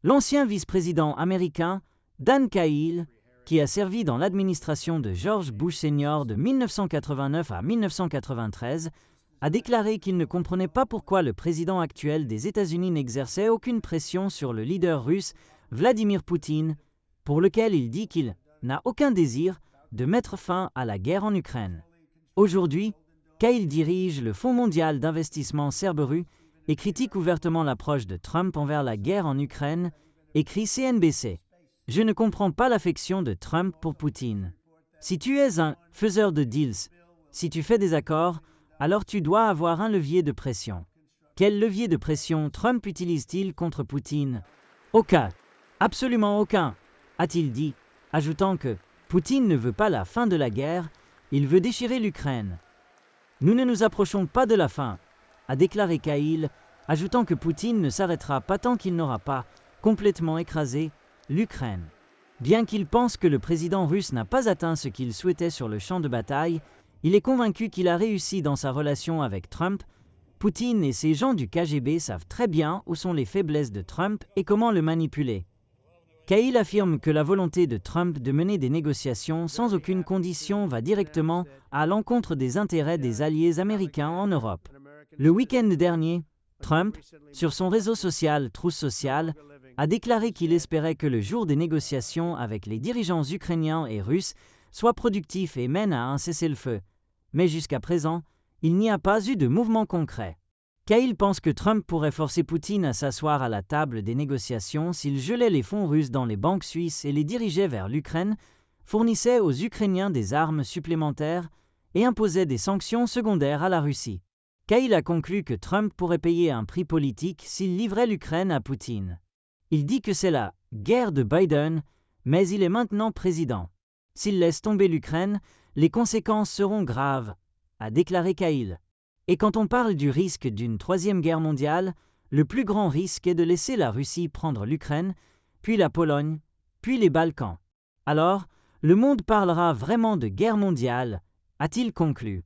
L'ancien vice-président américain, Dan Cahill, qui a servi dans l'administration de George Bush Sr. de 1989 à 1993, a déclaré qu'il ne comprenait pas pourquoi le président actuel des États-Unis n'exerçait aucune pression sur le leader russe Vladimir Poutine, pour lequel il dit qu'il n'a aucun désir de mettre fin à la guerre en Ukraine. Aujourd'hui, Cahill dirige le Fonds mondial d'investissement Cerberus et critique ouvertement l'approche de Trump envers la guerre en Ukraine, écrit CNBC. Je ne comprends pas l'affection de Trump pour Poutine. Si tu es un faiseur de deals, si tu fais des accords, alors tu dois avoir un levier de pression. Quel levier de pression Trump utilise-t-il contre Poutine? Aucun. Absolument aucun, a-t-il dit, ajoutant que Poutine ne veut pas la fin de la guerre, il veut déchirer l'Ukraine. Nous ne nous approchons pas de la fin, a déclaré Cahill, ajoutant que Poutine ne s'arrêtera pas tant qu'il n'aura pas complètement écrasé l'Ukraine. Bien qu'il pense que le président russe n'a pas atteint ce qu'il souhaitait sur le champ de bataille, il est convaincu qu'il a réussi dans sa relation avec Trump. Poutine et ses gens du KGB savent très bien où sont les faiblesses de Trump et comment le manipuler. Cahill affirme que la volonté de Trump de mener des négociations sans aucune condition va directement à l'encontre des intérêts des alliés américains en Europe. Le week-end dernier, Trump, sur son réseau social Truth Social, a déclaré qu'il espérait que le jour des négociations avec les dirigeants ukrainiens et russes soit productif et mène à un cessez-le-feu. Mais jusqu'à présent, il n'y a pas eu de mouvement concret. Cahill pense que Trump pourrait forcer Poutine à s'asseoir à la table des négociations s'il gelait les fonds russes dans les banques suisses et les dirigeait vers l'Ukraine, fournissait aux Ukrainiens des armes supplémentaires et imposait des sanctions secondaires à la Russie. Cahill a conclu que Trump pourrait payer un prix politique s'il livrait l'Ukraine à Poutine. Il dit que c'est la guerre de Biden, mais il est maintenant président. S'il laisse tomber l'Ukraine, les conséquences seront graves, a déclaré Cahill. Et quand on parle du risque d'une troisième guerre mondiale, le plus grand risque est de laisser la Russie prendre l'Ukraine, puis la Pologne, puis les Balkans. Alors, le monde parlera vraiment de guerre mondiale, a-t-il conclu.